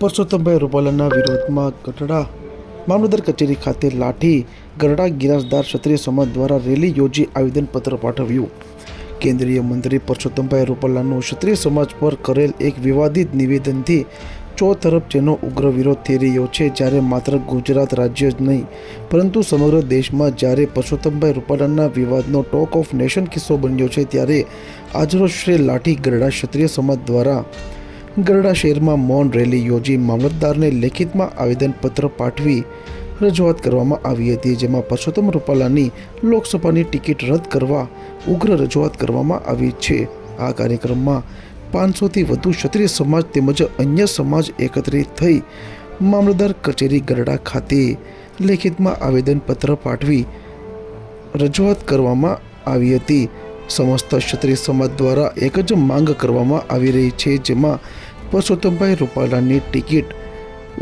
પરસોત્તમભાઈ રૂપાલાના વિરોધમાં ગઢડા મામલતદાર કચેરી ખાતે લાઠી ગરડા ગિરાસદાર ક્ષત્રિય સમાજ દ્વારા રેલી યોજી આવેદનપત્ર પાઠવ્યું. કેન્દ્રીય મંત્રી પરસોત્તમભાઈ રૂપાલાનું ક્ષત્રિય સમાજ પર કરેલ એક વિવાદિત નિવેદનથી ચોતરફ જેનો ઉગ્ર વિરોધ થઈ રહ્યો છે. જ્યારે માત્ર ગુજરાત રાજ્ય જ નહીં પરંતુ સમગ્ર દેશમાં જ્યારે પરસોત્તમભાઈ રૂપાલાના વિવાદનો ટોક ઓફ નેશન કિસ્સો બન્યો છે, ત્યારે આજરોજ શ્રી લાઠી ગરડા ક્ષત્રિય સમાજ દ્વારા ગરડા શહેરમાં મૌન રેલી યોજી મામલતદારને લેખિતમાં આવેદનપત્ર પાઠવી રજૂઆત કરવામાં આવી હતી, જેમાં પરસોત્તમ રૂપાલાની લોકસભાની ટિકિટ રદ કરવા ઉગ્ર રજૂઆત કરવામાં આવી છે. આ કાર્યક્રમમાં 500થી વધુ ક્ષત્રિય સમાજ તેમજ અન્ય સમાજ એકત્રિત થઈ મામલતદાર કચેરી ગરડા ખાતે લેખિતમાં આવેદનપત્ર પાઠવી રજૂઆત કરવામાં આવી હતી. સમસ્ત ક્ષત્રિય સમાજ દ્વારા એક જ માંગ કરવામાં આવી રહી છે, જેમાં પરસોત્તમભાઈ રૂપાલાની ટિકિટ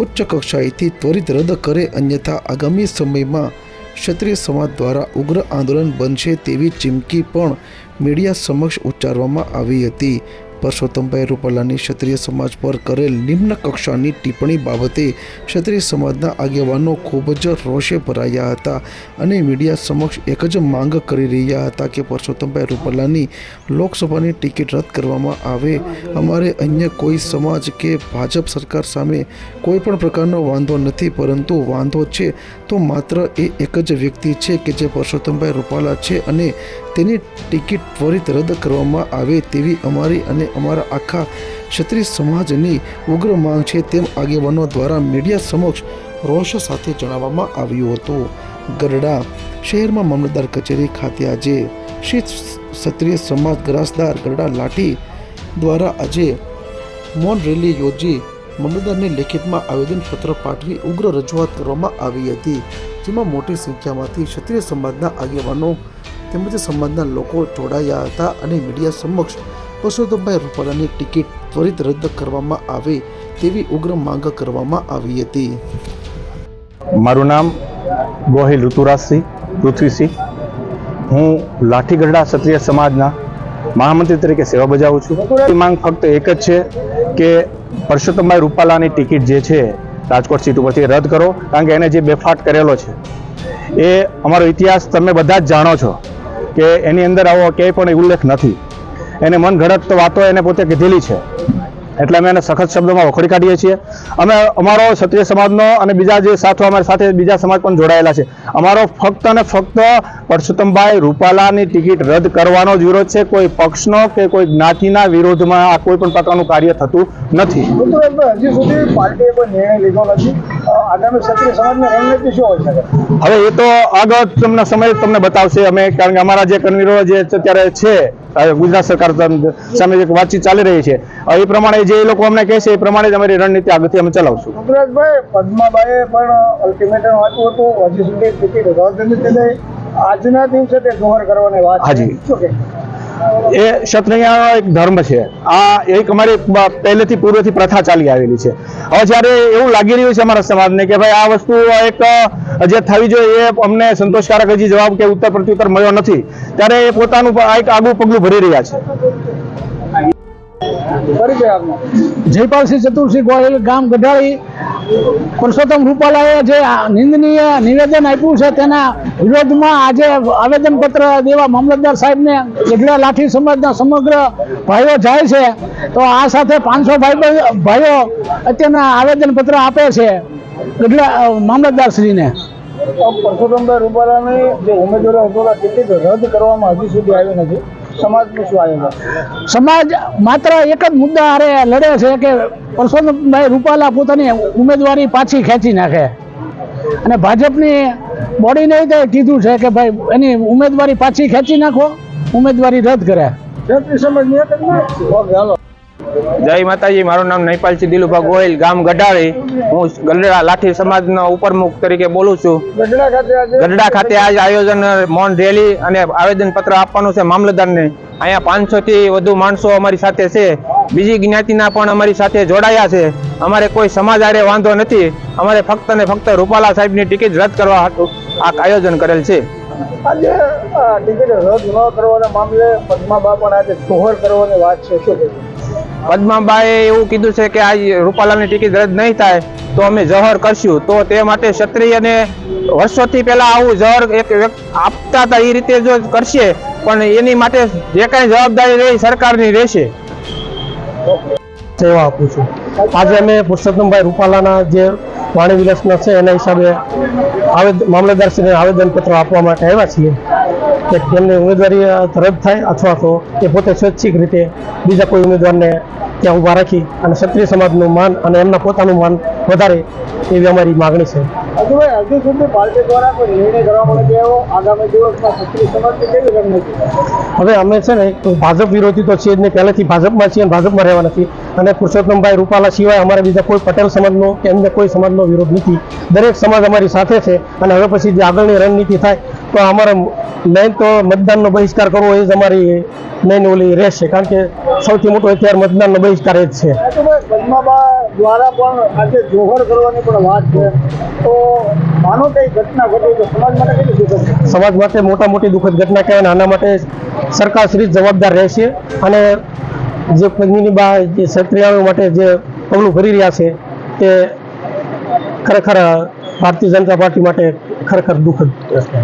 ઉચ્ચ કક્ષાએથી ત્વરિત રદ કરે, અન્યથા આગામી સમયમાં ક્ષત્રિય સમાજ દ્વારા ઉગ્ર આંદોલન બનશે તેવી ચીમકી પણ મીડિયા સમક્ષ ઉચ્ચારવામાં આવી હતી. પરસોત્તમભાઈ રૂપાલાની ક્ષત્રિય સમાજ પર કરેલ નિમ્ન કક્ષાની ટિપ્પણી બાબતે ક્ષત્રિય સમાજના આગેવાનો ખૂબ જ રોષે ભરાયા હતા અને મીડિયા સમક્ષ એક જ માંગ કરી રહ્યા હતા કે પરસોત્તમભાઈ રૂપાલાની લોકસભાની ટિકિટ રદ કરવામાં આવે. અમારે અન્ય કોઈ સમાજ કે ભાજપ સરકાર સામે કોઈ પણ પ્રકારનો વાંધો નથી, પરંતુ વાંધો છે તો માત્ર એક જ વ્યક્તિ છે કે જે પરસોત્તમભાઈ રૂપાલા છે અને તેની ટિકિટ ત્વરિત રદ કરવામાં આવે તેવી અમારી અને અમારા આખા ક્ષત્રિય સમાજની ઉગ્ર માંગ છે, તેમ આગેવાનો દ્વારા મીડિયા સમક્ષ રોષ સાથે જણાવવામાં આવ્યું હતું. ગરડા શહેરમાં મામલતદાર કચેરી ખાતે આજે શ્રી ક્ષત્રિય સમાજ ગ્રાસદાર ગરડા લાઠી દ્વારા આજે મૌન રેલી યોજી મામલતદારને લેખિતમાં આવેદનપત્ર પાઠવી ઉગ્ર રજૂઆત કરવામાં આવી હતી, જેમાં મોટી સંખ્યામાંથી ક્ષત્રિય સમાજના આગેવાનો તેમજ સમાજના લોકો જોડાયા હતા અને મીડિયા સમક્ષ પરસોત્તમભાઈ રૂપાલાની ટિકિટ ત્વરિત રદ કરવામાં આવે તેવી ઉગ્ર માંગ કરવામાં આવી હતી. મારું નામ ગોહિલ ઋતુરાજસિંહ પૃથ્વીસિંહ. હું લાઠી ગરડા ક્ષત્રિય સમાજના મહામંત્રી તરીકે સેવા બજાવું છું. માંગ ફક્ત એક જ છે કે પરસોત્તમભાઈ રૂપાલાની ટિકિટ જે છે રાજકોટ સીટ ઉપરથી રદ કરો, કારણ કે એને જે બેફાટ કરેલો છે એ અમારો ઇતિહાસ તમે બધા જ જાણો છો કે એની અંદર આવો ક્યાંય પણ ઉલ્લેખ નથી. એને મન ઘડત વાતો એને પોતે કીધેલી છે, એટલે અમે એને સખત શબ્દોમાં વખોડી કાઢીએ છીએ. અમે અમારો ક્ષત્રિય સમાજનો અને બીજા જે સાથો અમારી સાથે બીજા સમાજ પણ જોડાયેલા છે, અમારો ફક્ત અને ફક્ત પરસોત્તમભાઈ રૂપાલાની ટિકિટ રદ કરવાનો જ વિરોધ છે. કોઈ પક્ષનો કે કોઈ જ્ઞાતિના વિરોધમાં આ કોઈ પણ પ્રકારનું કાર્ય થતું નથી. હજી સુધી પાર્ટીએ કોઈ નિર્ણય લીધો નથી. આગામી ક્ષત્રિય સમાજની રણનીતિ શું હોય શકે? હવે એ તો આગળ તમને સમય તમને બતાવશે. અમે કારણ કે અમારા જે કન્વીનરો જે અત્યારે છે ગુજરાત સરકાર સામે જે વાતચીત ચાલી રહી છે એ પ્રમાણે જે લોકો અમને કહે છે એ પ્રમાણે જ અમારી રણનીતિ આગળથી અમે ચલાવશું. ઋતુરાજભાઈ, પદ્માબાઈએ પણ અલ્ટિમેટમ આપ્યું હતું, હજી સુધી ટિકિટ રદ નથી થઈ. આજના દિવસે તે જોહર કરવાની વાત છે. શું કે એ ક્ષત્રિયનો એક ધર્મ છે. આ એક અમારી પહેલેથી પૂર્વથી પ્રથા ચાલી આવેલી છે. હવે જ્યારે એવું લાગી રહ્યું છે અમારા સમાજને કે ભાઈ આ વસ્તુ એક જે થવી જોઈએ એ અમને સંતોષકારક હજી જવાબ કે ઉત્તર પ્રત્યુત્તર મળ્યો નથી, ત્યારે એ પોતાનું એક આગવું પગલું ભરી રહ્યા છે. જયપાલસિંહ ચતુરસિંહ ગોહિલ, ગામ ગઢાળી. પરસોત્તમ રૂપાલાએ જે નિંદનીય નિવેદન આપ્યું છે તેના વિરોધમાં આજે આવેદનપત્ર દેવા મામલતદાર સાહેબને ગઢડા લાઠી સમાજના સમગ્ર ભાઈઓ જાય છે. તો આ સાથે 500 ભાઈઓ અત્યારના આવેદનપત્ર આપે છે ગઢડા મામલતદારશ્રીને. પરસોત્તમભાઈ રૂપાલાની જે ઉમેદવારો હતા ટિકિટ રદ કરવામાં હજી સુધી આવી નથી. સમાજનું શું આયોજન? સમાજ માત્ર એક જ મુદ્દા હારે લડે છે કે પરસોત્તમભાઈ રૂપાલા પોતાની ઉમેદવારી પાછી ખેંચી નાખે, અને ભાજપની બોડીને કીધું છે કે ભાઈ એની ઉમેદવારી પાછી ખેંચી નાખો, ઉમેદવારી રદ કરે. જય માતાજી. મારું નામ નૈપાલસિંહ દિલુભા ગોહિલ, ગામ ગઢાળી. હું ગઢડા લાઠી સમાજનો ઉપપ્રમુખ તરીકે બોલું છું. ગઢડા ખાતે આજ આયોજન મૌન રેલી અને આવેદનપત્ર આપવાનું છે મામલતદારને. અહીંયા 500 થી વધુ માણસો અમારી સાથે છે. બીજી જ્ઞાતિના પણ અમારી સાથે જોડાયા છે. અમારે કોઈ સમાજ આરે વાંધો નથી. અમારે ફક્ત ને ફક્ત રૂપાલા સાહેબની ટિકિટ રદ કરવા આ આયોજન કરેલ છે. આજે ટિકિટ રદ ન કરવાના મામલે પદ્માબા પણ આજે જોહર કરવાની વાત છે. શું કહેવું? પદ્માબાએ એવું કીધું છે કે આજ રૂપાલાની ટિકિટ રદ નહીં થાય તો અમે જહર કરશું. તો તે માટે ક્ષત્રિયને વર્ષોથી પહેલા આવું જહર આપતા હતા એ રીતે જો કરશે પણ એની માટે જે કાંઈ જવાબદારી રહી સરકારની રહેશે. સેવા આપું છું. આજે અમે પુરુષોત્તમભાઈ રૂપાલાના જે વાણી વિલાસના છે એના હિસાબે મામલતદારશ્રીને આવેદનપત્ર આપવા માટે આવ્યા છીએ કે તેમની ઉમેદવારી રદ થાય અથવા તો એ પોતે સ્વૈચ્છિક રીતે બીજા કોઈ ઉમેદવારને ત્યાં ઊભા રાખી અને ક્ષત્રિય સમાજનું માન અને એમના પોતાનું માન વધારે એવી અમારી માગણી છે. હજુ સુધી પાર્ટી દ્વારા કોઈ નિર્ણય કરવામાં નથી આવ્યો. આગામી દિવસમાં ક્ષત્રિય સમાજની કેવી રણનીતિ? હવે અમે છે ને ભાજપ વિરોધી તો છીએ જ નહીં, પહેલેથી ભાજપમાં છીએ અને ભાજપમાં રહેવા નથી. અને પુરુષોત્તમભાઈ રૂપાલા સિવાય અમારે બીજા કોઈ પટેલ સમાજનો કે અન્ય કોઈ સમાજનો વિરોધ નથી. દરેક સમાજ અમારી સાથે છે અને હવે પછી જે આગળની રણનીતિ થાય તો અમારે મેઇન તો મતદાનનો બહિષ્કાર કરવો એ જ અમારી મેઇન ઓલી રહેશે, કારણ કે સૌથી મોટો અત્યારે મતદાનનો બહિષ્કાર એ જ છે. પદ્માબા દ્વારા પણ આજે જોહર કરવાની પણ વાત છે, તો માનો કઈ ઘટના ઘટી તો સમાજ માટે કેટલી દુઃખદ? સમાજ માટે મોટી દુઃખદ ઘટના કહેવાય ને આના માટે સરકાર શ્રી જવાબદાર રહેશે. અને જે પદ્મિની બા જે ક્ષત્રિયાઓ માટે જે પગલું ભરી રહ્યા છે તે ખરેખર ભારતીય જનતા પાર્ટી માટે ખરેખર દુઃખદ છે.